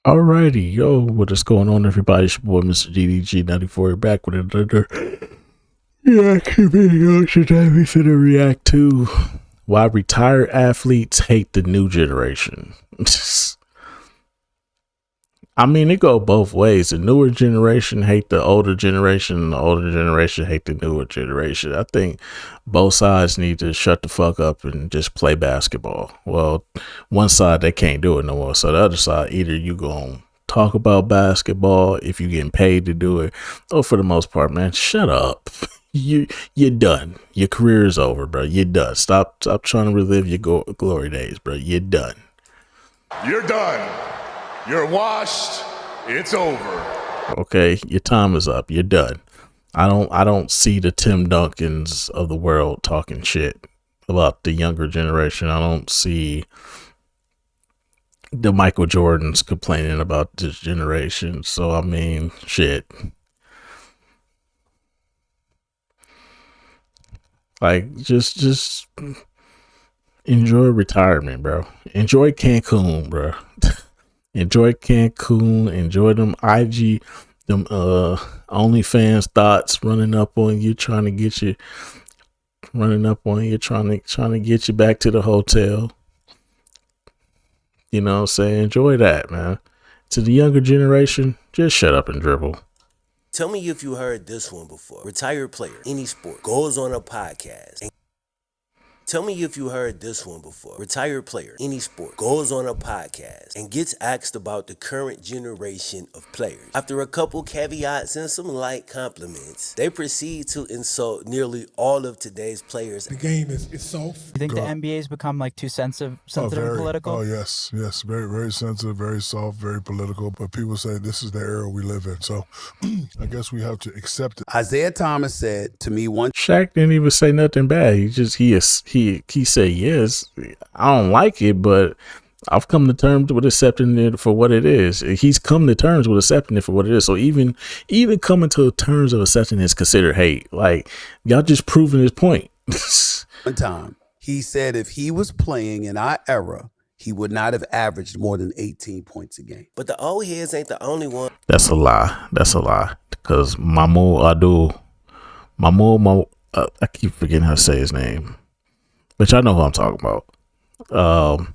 Alrighty, yo, what is going on, everybody? It's your boy, Mr. DDG94, back with another reaction video. Today we finna react to why retired athletes hate the new generation. I mean, it go both ways. The newer generation hate the older generation, and the older generation hate the newer generation. I think both sides need to shut the fuck up and just play basketball. Well, one side, they can't do it no more. So the other side, either you gonna talk about basketball if you're getting paid to do it, or for the most part, man, shut up. You're done. Your career is over, bro. You're done. Stop trying to relive your glory days, bro. You're done. You're done. You're washed. It's over. Okay, your time is up. You're done. I don't see the Tim Duncans of the world talking shit about the younger generation. I don't see the Michael Jordans complaining about this generation. So I mean, shit. Like just enjoy retirement, bro. Enjoy Cancun, bro. Enjoy Cancun. Enjoy them OnlyFans thoughts running up on you, trying to get you back to the hotel. You know what I'm saying? Enjoy that, man. To the younger generation, just shut up and dribble. Tell me if you heard this one before. Retired player, any sport, goes on a podcast. Tell me if you heard this one before. Retired player, any sport, goes on a podcast and gets asked about the current generation of players. After a couple caveats and some light compliments, they proceed to insult nearly all of today's players. The game is soft. You think the NBA's become like too sensitive and political? Oh yes, very, very sensitive, very soft, very political. But people say this is the era we live in, so I guess we have to accept it. Isaiah Thomas said to me once. Shaq didn't even say nothing bad. He said yes. I don't like it, but I've come to terms with accepting it for what it is. He's come to terms with accepting it for what it is. So even coming to terms of accepting is considered hate. Like, y'all just proving his point. One time, he said if he was playing in our era, he would not have averaged more than 18 points a game. But the old heads ain't the only one. That's a lie. Because I keep forgetting how to say his name. But y'all know who I'm talking about.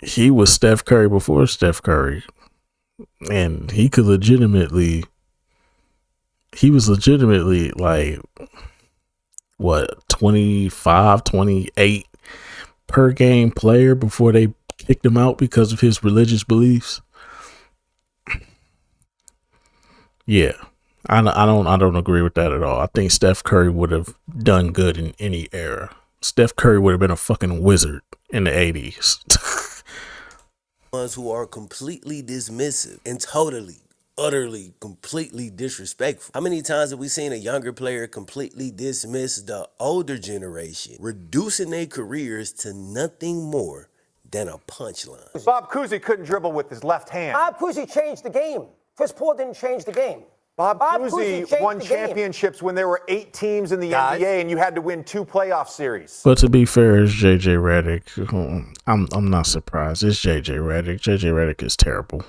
He was Steph Curry before Steph Curry. And he was legitimately like, what, 25, 28 per game player before they kicked him out because of his religious beliefs. Yeah. I don't agree with that at all. I think Steph Curry would have done good in any era. Steph Curry would have been a fucking wizard in the 80s. Ones who are completely dismissive and totally, utterly, completely disrespectful. How many times have we seen a younger player completely dismiss the older generation, reducing their careers to nothing more than a punchline? Bob Cousy couldn't dribble with his left hand. Bob Cousy changed the game. Chris Paul didn't change the game. Bob Cousy won championships when there were 8 teams in the NBA and you had to win 2 playoff series. But to be fair, it's JJ Redick. I'm not surprised. It's JJ Redick. JJ Redick is terrible.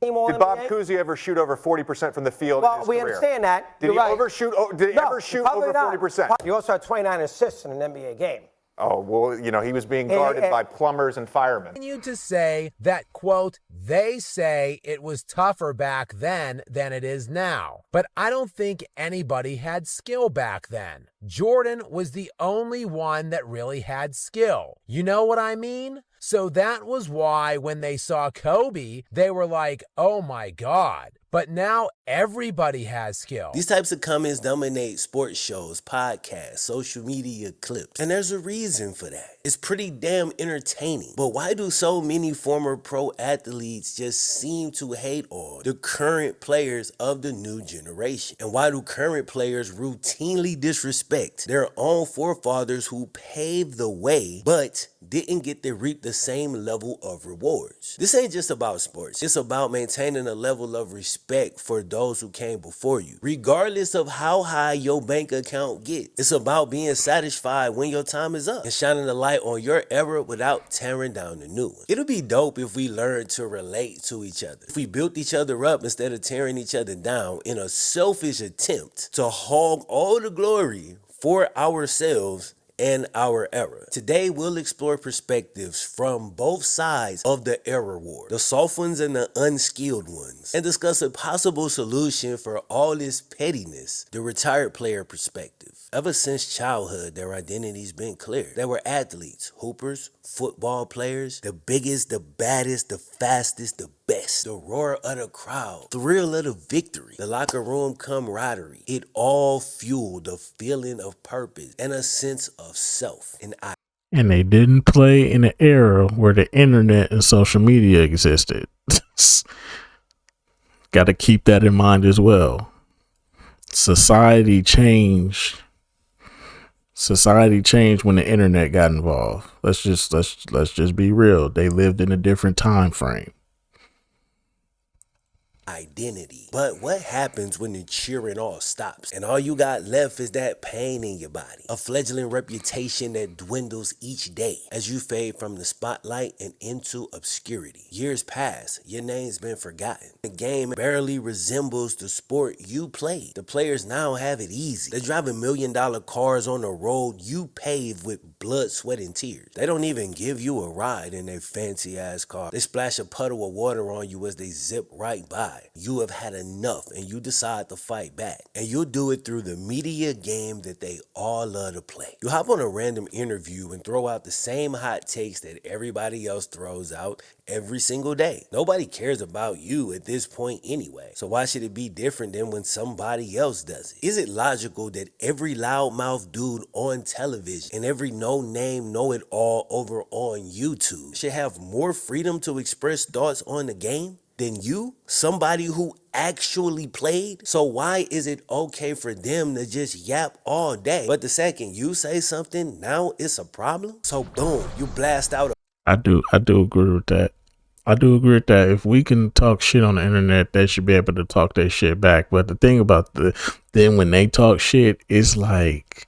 Did Bob Cousy ever shoot over 40% from the field in his career? We understand that. Did he ever shoot over 40%? He also had 29 assists in an NBA game. Oh, well, you know, he was being guarded by plumbers and firemen. Continue to say that, quote, they say it was tougher back then than it is now. But I don't think anybody had skill back then. Jordan was the only one that really had skill. You know what I mean? So that was why when they saw Kobe, they were like, oh my God. But now everybody has skill. These types of comments dominate sports shows, podcasts, social media clips. And there's a reason for that. It's pretty damn entertaining. But why do so many former pro athletes just seem to hate on the current players of the new generation? And why do current players routinely disrespect their own forefathers who paved the way, but didn't get to reap the same level of rewards? This ain't just about sports. It's about maintaining a level of respect respect for those who came before you. Regardless of how high your bank account gets, it's about being satisfied when your time is up and shining the light on your era without tearing down the new one. It'll be dope if we learn to relate to each other. If we built each other up instead of tearing each other down in a selfish attempt to hog all the glory for ourselves and our era. Today, we'll explore perspectives from both sides of the era war, the soft ones and the unskilled ones, and discuss a possible solution for all this pettiness, the retired player perspective. Ever since childhood, their identity's been clear. They were athletes, hoopers, football players, the biggest, the baddest, the fastest, the best. The roar of the crowd, thrill of the victory, the locker room camaraderie. It all fueled a feeling of purpose and a sense of self. And they didn't play in an era where the internet and social media existed. Got to keep that in mind as well. Society changed when the internet got involved. Let's just be real. They lived in a different time frame. Identity. But what happens when the cheering all stops and all you got left is that pain in your body? A fledgling reputation that dwindles each day as you fade from the spotlight and into obscurity. Years pass, your name's been forgotten. The game barely resembles the sport you played. The players now have it easy. They're driving $1 million cars on the road you paved with blood, sweat, and tears. They don't even give you a ride in their fancy ass car. They splash a puddle of water on you as they zip right by. You have had enough and you decide to fight back. And you'll do it through the media game that they all love to play. You hop on a random interview and throw out the same hot takes that everybody else throws out every single day. Nobody cares about you at this point anyway. So why should it be different than when somebody else does it? Is it logical that every loudmouth dude on television and every no-name know-it-all over on YouTube should have more freedom to express thoughts on the game than you, somebody who actually played? So why is it okay for them to just yap all day, but the second you say something, now it's a problem? So boom, you blast out. I do agree with that. I do agree with that. If we can talk shit on the internet, they should be able to talk their shit back. But the thing about then when they talk shit, it's like,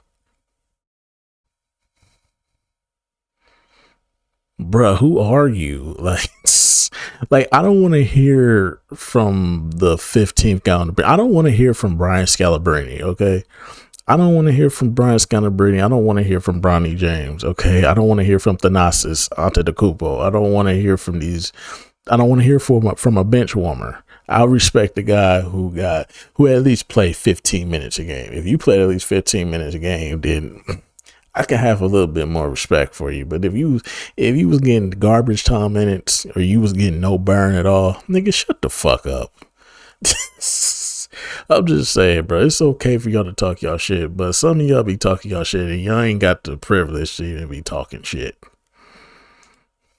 bruh, who are you? Like I don't want to hear from the 15th guy on the bench. I don't want to hear from Brian Scalabrine, okay? I don't want to hear from Brian Scalabrine. I don't want to hear from Bronny James, okay? I don't want to hear from Thanasis Antetokounmpo. I don't want to hear from these. I don't want to hear from a bench warmer. I respect the guy who at least played 15 minutes a game. If you played at least 15 minutes a game, then I can have a little bit more respect for you. But if you was getting garbage time minutes or you was getting no burn at all, nigga, shut the fuck up. I'm just saying, bro, it's okay for y'all to talk y'all shit, but some of y'all be talking y'all shit and y'all ain't got the privilege to even be talking shit.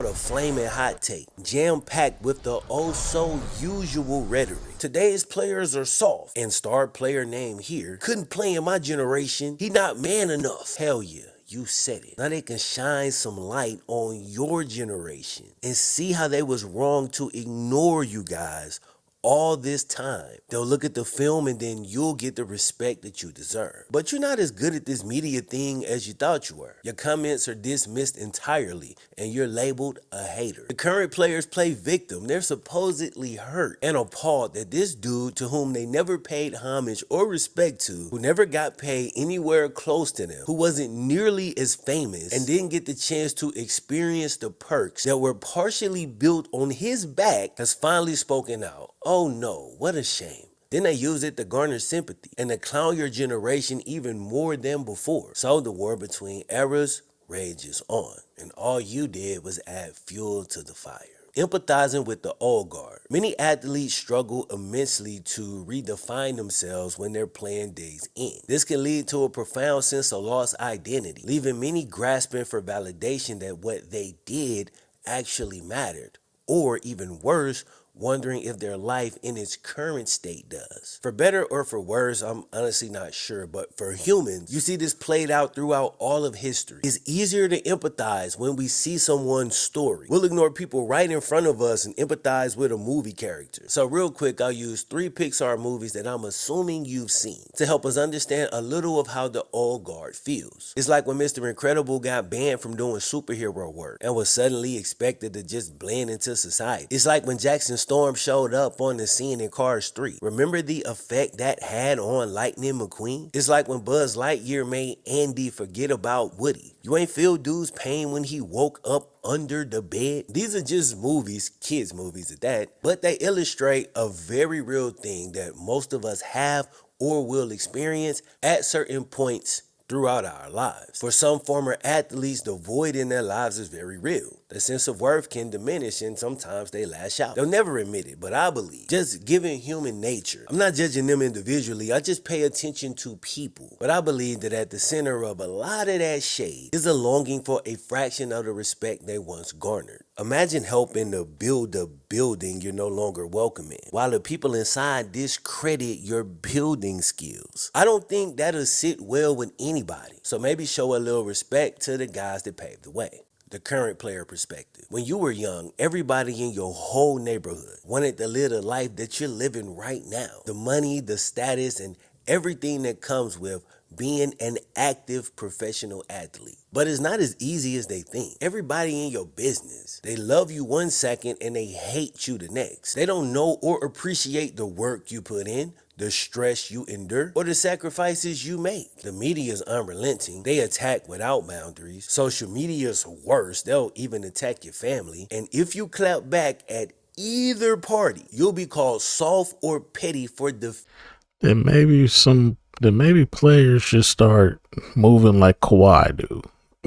A flaming hot take, jam-packed with the oh-so-usual rhetoric. Today's players are soft, and star player name here couldn't play in my generation. He not man enough. Hell yeah, you said it. Now they can shine some light on your generation and see how they was wrong to ignore you guys all this time. They'll look at the film and then you'll get the respect that you deserve. But you're not as good at this media thing as you thought you were. Your comments are dismissed entirely and you're labeled a hater. The current players play victim. They're supposedly hurt and appalled that this dude to whom they never paid homage or respect to, who never got paid anywhere close to them, who wasn't nearly as famous and didn't get the chance to experience the perks that were partially built on his back, has finally spoken out. Oh no, what a shame. Then they use it to garner sympathy and to clown your generation even more than before. So the war between eras rages on, and all you did was add fuel to the fire. Empathizing with the old guard. Many athletes struggle immensely to redefine themselves when their playing days end. This can lead to a profound sense of lost identity, leaving many grasping for validation that what they did actually mattered, or even worse, wondering if their life in its current state does. For better or for worse, I'm honestly not sure, but for humans, you see this played out throughout all of history. It's easier to empathize when we see someone's story. We'll ignore people right in front of us and empathize with a movie character. So real quick, I'll use 3 Pixar movies that I'm assuming you've seen to help us understand a little of how the old guard feels. It's like when Mr. Incredible got banned from doing superhero work and was suddenly expected to just blend into society. It's like when Jackson Storm showed up on the scene in Cars 3. Remember the effect that had on Lightning McQueen? It's like when Buzz Lightyear made Andy forget about Woody. You ain't feel dude's pain when he woke up under the bed? These are just movies, kids movies at that, but they illustrate a very real thing that most of us have or will experience at certain points throughout our lives. For some former athletes, the void in their lives is very real. The sense of worth can diminish and sometimes they lash out. They'll never admit it, but I believe, just given human nature, I'm not judging them individually, I just pay attention to people. But I believe that at the center of a lot of that shade is a longing for a fraction of the respect they once garnered. Imagine helping to build a building you're no longer welcome in, while the people inside discredit your building skills. I don't think that'll sit well with anybody. So maybe show a little respect to the guys that paved the way. The current player perspective. When you were young, everybody in your whole neighborhood wanted to live the life that you're living right now. The money, the status, and everything that comes with being an active professional athlete. But it's not as easy as they think. Everybody in your business, they love you one second and they hate you the next. They don't know or appreciate the work you put in, the stress you endure, or the sacrifices you make. The media is unrelenting. They attack without boundaries. Social media is worse. They'll even attack your family. And if you clap back at either party, you'll be called soft or petty for Then maybe players should start moving like Kawhi do.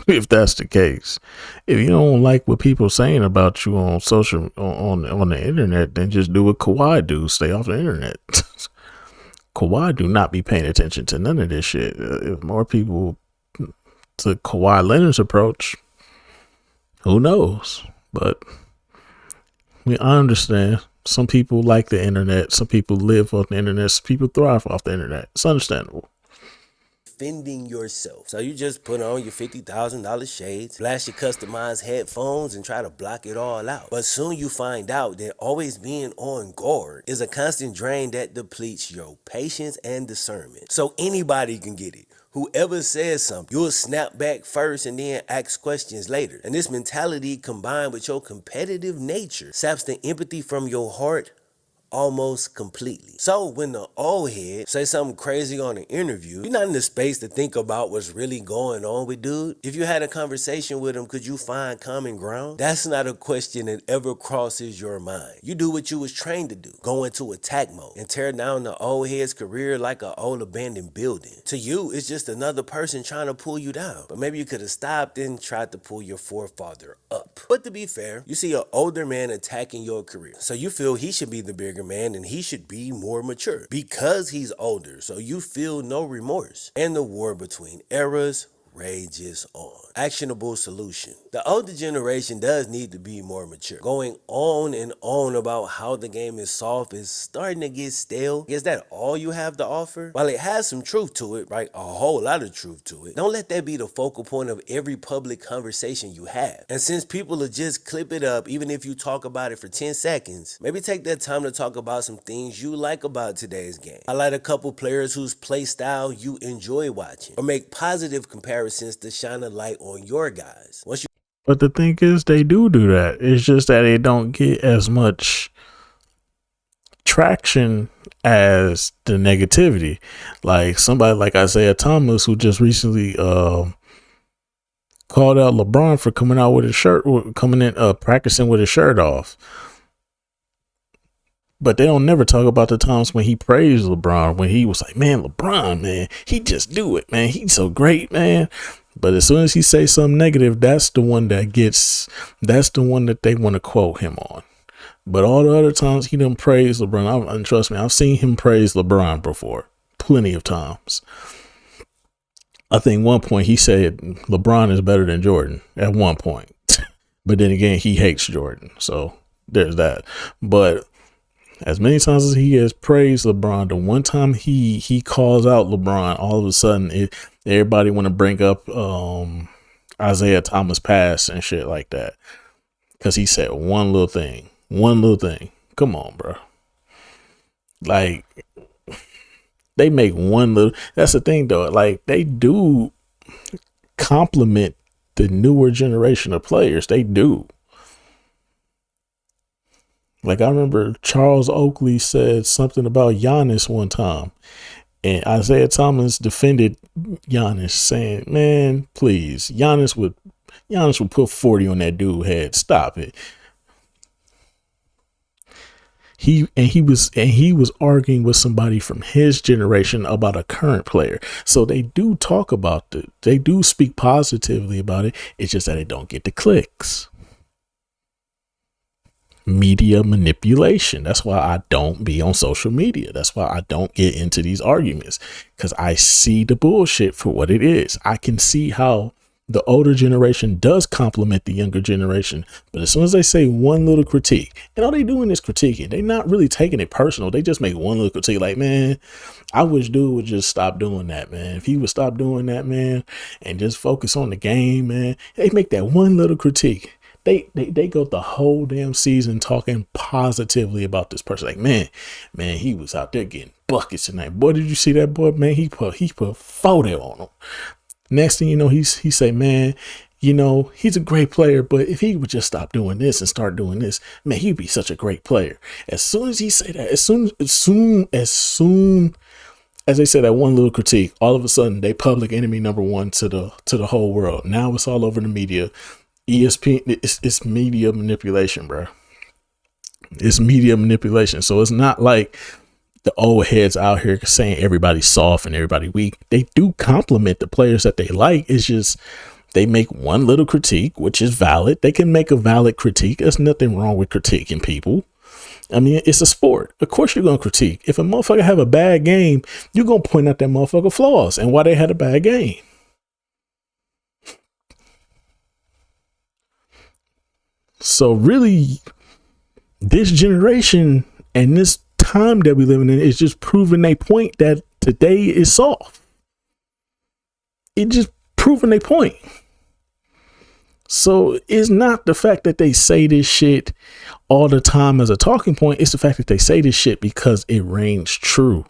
If that's the case, if you don't like what people are saying about you on on the internet, then just do what Kawhi do. Stay off the internet. Kawhi do not be paying attention to none of this shit. If more people took Kawhi Leonard's approach, who knows? But I understand. Some people like the internet. Some people live off the internet. Some people thrive off the internet. It's understandable. Defending yourself. So you just put on your $50,000 shades, flash your customized headphones, and try to block it all out. But soon you find out that always being on guard is a constant drain that depletes your patience and discernment. So anybody can get it. Whoever says something, you'll snap back first and then ask questions later. And this mentality combined with your competitive nature saps the empathy from your heart almost completely. So when the old head say something crazy on an interview, you're not in the space to think about what's really going on with dude. If you had a conversation with him, could you find common ground? That's not a question that ever crosses your mind. You do what you was trained to do. Go into attack mode and tear down the old head's career like an old abandoned building. To you, it's just another person trying to pull you down. But maybe you could have stopped and tried to pull your forefather up. But to be fair, you see an older man attacking your career. So you feel he should be the bigger man and he should be more mature because he's older, so you feel no remorse. And the war between eras rages on. Actionable solution. The older generation does need to be more mature. Going on and on about how the game is soft is starting to get stale. Is that all you have to offer? While it has some truth to it, right, a whole lot of truth to it, don't let that be the focal point of every public conversation you have. And since people will just clip it up, even if you talk about it for 10 seconds, maybe take that time to talk about some things you like about today's game. Highlight a couple players whose play style you enjoy watching, or make positive comparisons to shine a light on your guys. But the thing is, they do that. It's just that they don't get as much traction as the negativity. Like somebody like Isaiah Thomas, who just recently called out LeBron for coming out with his shirt, coming in practicing with his shirt off. But they don't never talk about the times when he praised LeBron, when he was like, man, LeBron, man, he just do it, man. He's so great, man. But as soon as he says something negative, that's the one that they want to quote him on. But all the other times he done praise LeBron, and trust me, I've seen him praise LeBron before, plenty of times. I think one point he said LeBron is better than Jordan at one point. But then again, he hates Jordan. So there's that. But As many times as he has praised LeBron, the one time he calls out LeBron, all of a sudden everybody want to bring up Isaiah Thomas pass and shit like that, because he said one little thing. Come on, bro. Like, they make one little. That's the thing, though. Like, they do compliment the newer generation of players. They do. Like, I remember Charles Oakley said something about Giannis one time, and Isaiah Thomas defended Giannis, saying, "Man, please, Giannis would put 40 on that dude's head. Stop it." He was arguing with somebody from his generation about a current player. So they do talk about they do speak positively about it. It's just that they don't get the clicks. Media manipulation. That's why I don't be on social media. That's why I don't get into these arguments, because I see the bullshit for what it is. I can see how the older generation does compliment the younger generation, but as soon as they say one little critique, and all they doing is critiquing, they not really taking it personal. They just make one little critique, like, man, I wish dude would just stop doing that, man. If he would stop doing that, man, and just focus on the game, man. They make that one little critique. They go the whole damn season talking positively about this person. Like, man, he was out there getting buckets tonight. Boy, did you see that boy? Man, he put 40 on him. Next thing you know, he say, man, you know, he's a great player, but if he would just stop doing this and start doing this, man, he'd be such a great player. As soon as he say that, as soon as they say that one little critique, all of a sudden they public enemy number one to the whole world. Now it's all over the media. ESPN, it's media manipulation, bro. It's media manipulation. So it's not like the old heads out here saying everybody's soft and everybody weak. They do compliment the players that they like. It's just they make one little critique, which is valid. They can make a valid critique. There's nothing wrong with critiquing people. I mean, it's a sport. Of course you're going to critique. If a motherfucker have a bad game, you're going to point out that motherfucker flaws and why they had a bad game. So really, this generation and this time that we living in is just proving a point that today is soft. It just proving a point. So it's not the fact that they say this shit all the time as a talking point. It's the fact that they say this shit because it rings true.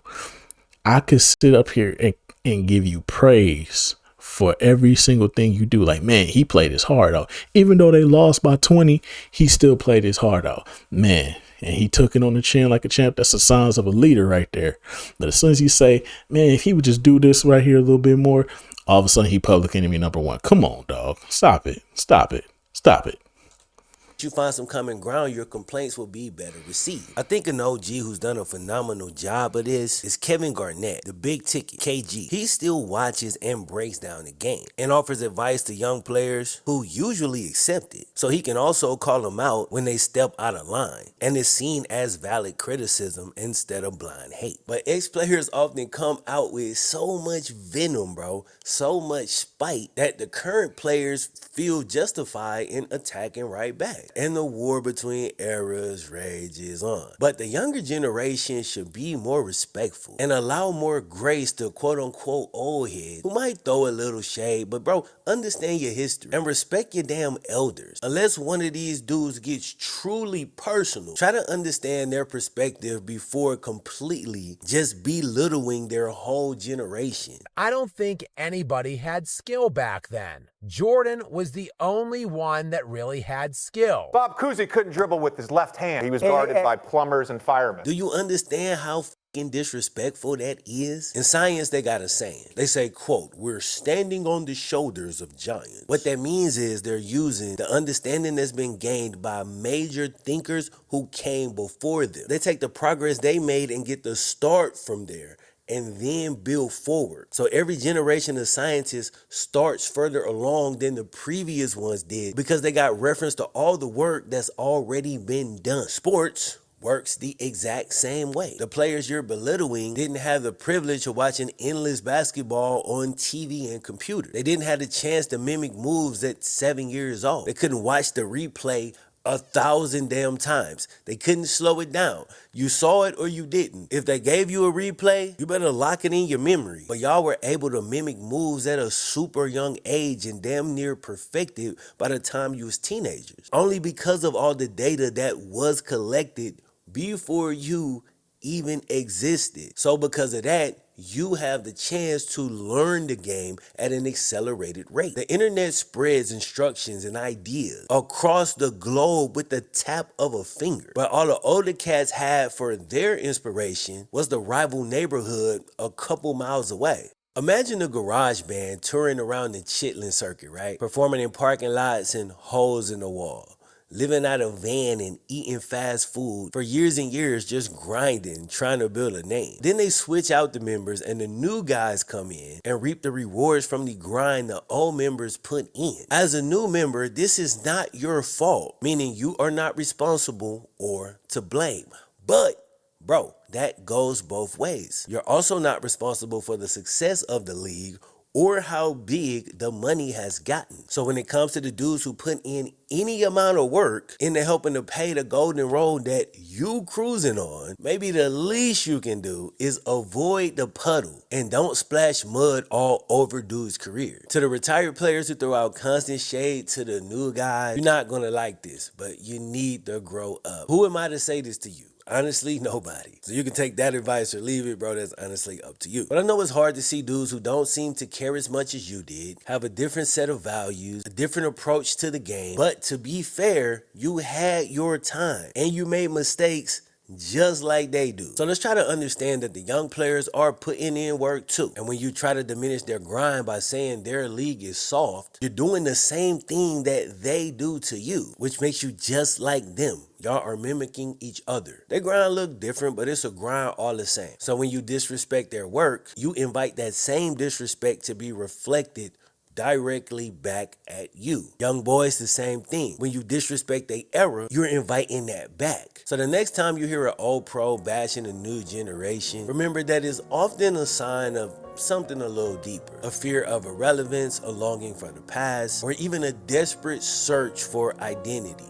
I could sit up here and give you praise for every single thing you do. Like, man, he played his heart out. Even though they lost by 20, he still played his heart out. Man, and he took it on the chin like a champ. That's the signs of a leader right there. But as soon as you say, man, if he would just do this right here a little bit more, all of a sudden he public enemy number one. Come on, dog. Stop it. You find some common ground, your complaints will be better received. I think an OG who's done a phenomenal job of this is Kevin Garnett, the big ticket, KG. He still watches and breaks down the game and offers advice to young players who usually accept it. So he can also call them out when they step out of line and is seen as valid criticism instead of blind hate. But ex-players often come out with so much venom, bro, so much spite that the current players feel justified in attacking right back. And the war between eras rages on. But the younger generation should be more respectful and allow more grace to quote-unquote old heads who might throw a little shade, but bro, understand your history and respect your damn elders. Unless one of these dudes gets truly personal, try to understand their perspective before completely just belittling their whole generation. I don't think anybody had skill back then. Jordan was the only one that really had skill. Bob Cousy couldn't dribble with his left hand. He was guarded by plumbers and firemen. Do you understand how disrespectful that is? In science, they got a saying. They say, quote, we're standing on the shoulders of giants. What that means is they're using the understanding that's been gained by major thinkers who came before them. They take the progress they made and get the start from there and then build forward. So every generation of scientists starts further along than the previous ones did because they got reference to all the work that's already been done. Sports works the exact same way. The players you're belittling didn't have the privilege of watching endless basketball on TV and computer. They didn't have the chance to mimic moves at 7 years old. They couldn't watch the replay 1,000 damn times. They couldn't slow it down. You saw it or you didn't. If they gave you a replay, you better lock it in your memory. But y'all were able to mimic moves at a super young age and damn near perfected by the time you was teenagers. Only because of all the data that was collected before you even existed. So because of that, you have the chance to learn the game at an accelerated rate. The internet spreads instructions and ideas across the globe with the tap of a finger. But all the older cats had for their inspiration was the rival neighborhood a couple miles away. Imagine a garage band touring around the Chitlin circuit, right? Performing in parking lots and holes in the wall. Living out of a van and eating fast food for years and years, just grinding, trying to build a name. Then they switch out the members and the new guys come in and reap the rewards from the grind the old members put in. As a new member, this is not your fault, meaning you are not responsible or to blame. But, bro, that goes both ways. You're also not responsible for the success of the league or how big the money has gotten. So when it comes to the dudes who put in any amount of work into helping to pay the golden road that you cruising on, maybe the least you can do is avoid the puddle and don't splash mud all over dude's career. To the retired players who throw out constant shade to the new guys, you're not gonna like this, but you need to grow up. Who am I to say this to you? Honestly, nobody. So you can take that advice or leave it, bro. That's honestly up to you. But I know it's hard to see dudes who don't seem to care as much as you did, have a different set of values, a different approach to the game. But to be fair, you had your time and you made mistakes just like they do. So let's try to understand that the young players are putting in work too. And when you try to diminish their grind by saying their league is soft, you're doing the same thing that they do to you, which makes you just like them. Y'all are mimicking each other. Their grind look different, but it's a grind all the same. So when you disrespect their work, you invite that same disrespect to be reflected directly back at you. Young boys, the same thing. When you disrespect their era, you're inviting that back. So the next time you hear an old pro bashing a new generation, remember that is often a sign of something a little deeper. A fear of irrelevance, a longing for the past, or even a desperate search for identity.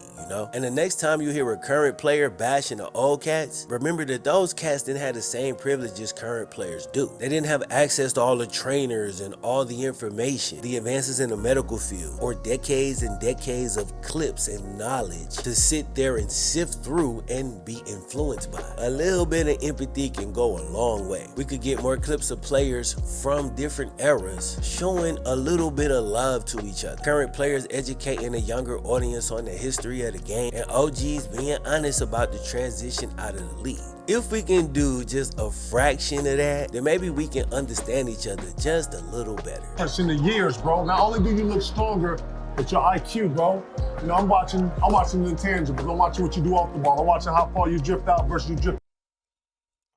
And the next time you hear a current player bashing the old cats, remember that those cats didn't have the same privileges current players do. They didn't have access to all the trainers and all the information, the advances in the medical field, or decades and decades of clips and knowledge to sit there and sift through and be influenced by. A little bit of empathy can go a long way. We could get more clips of players from different eras showing a little bit of love to each other. Current players educating a younger audience on the history of the game, and OGs being honest about the transition out of the league. If we can do just a fraction of that, then maybe we can understand each other just a little better. In the years, bro. Not only do you look stronger, but your IQ, bro. I'm watching the intangibles. I'm watching what you do off the ball. I'm watching how far you drift out versus you drift.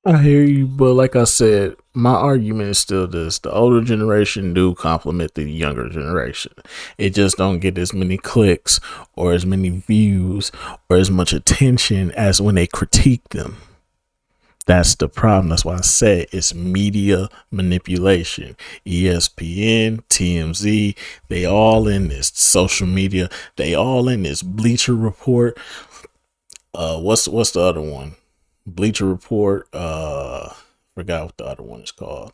I hear you, but like I said, my argument is still this. The older generation do compliment the younger generation. It just don't get as many clicks or as many views or as much attention as when they critique them. That's the problem. That's why I said it's media manipulation. ESPN, TMZ, they all in this. Social media, they all in this. Bleacher Report. What's the other one? Bleacher Report, forgot what the other one is called.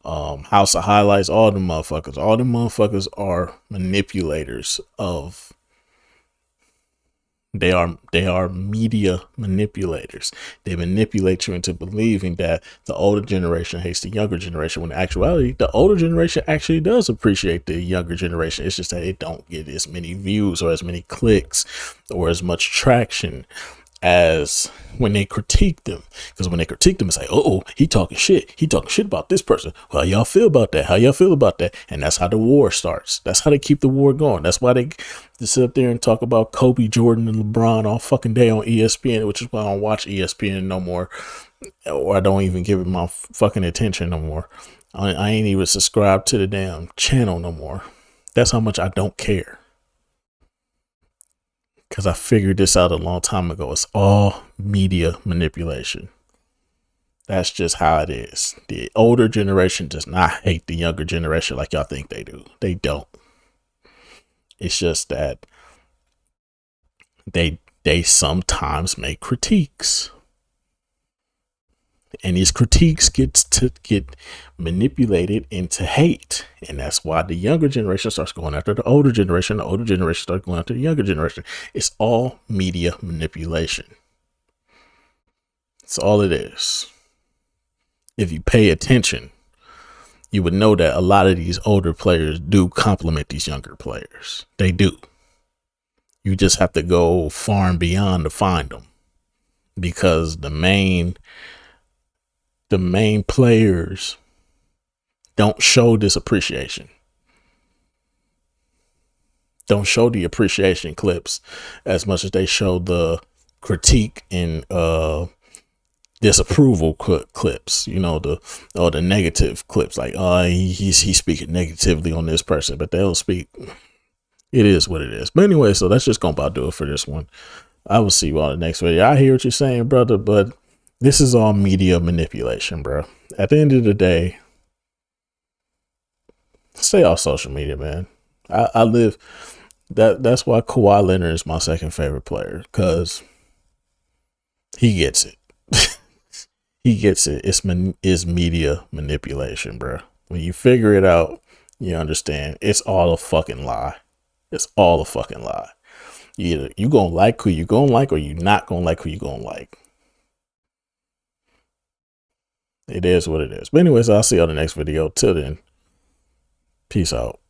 House of Highlights, all the motherfuckers are manipulators of. They are media manipulators. They manipulate you into believing that the older generation hates the younger generation, when in actuality, the older generation actually does appreciate the younger generation. It's just that it don't get as many views or as many clicks or as much traction as when they critique them. Because when they critique them, it's like, oh, he talking shit about this person. How y'all feel about that? And that's how the war starts. That's how they keep the war going. That's why they sit up there and talk about Kobe, Jordan, and LeBron all fucking day on ESPN, which is why I don't watch ESPN no more, or I don't even give it my fucking attention no more. I ain't even subscribed to the damn channel no more. That's how much I don't care. Because I figured this out a long time ago. It's all media manipulation. That's just how it is. The older generation does not hate the younger generation like y'all think they do. They don't. It's just that they sometimes make critiques. And these critiques get manipulated into hate. And that's why the younger generation starts going after the older generation. The older generation starts going after the younger generation. It's all media manipulation. That's all it is. If you pay attention, you would know that a lot of these older players do compliment these younger players. They do. You just have to go far and beyond to find them, because the main players don't show this appreciation. Don't show the appreciation clips as much as they show the critique and disapproval clips, you know, the negative clips, like, he's speaking negatively on this person, but they'll speak. It is what it is. But anyway, so that's just gonna about do it for this one. I will see you on the next video. I hear what you're saying, brother, but this is all media manipulation, bro. At the end of the day, stay off social media, man. I live that's why Kawhi Leonard is my second favorite player, because he gets it. He gets it. It's media manipulation, bro. When you figure it out, you understand. It's all a fucking lie. It's all a fucking lie. Either you gonna like who you gonna like, or you not gonna like who you gonna like. It is what it is. But anyways, I'll see you on the next video. Till then, peace out.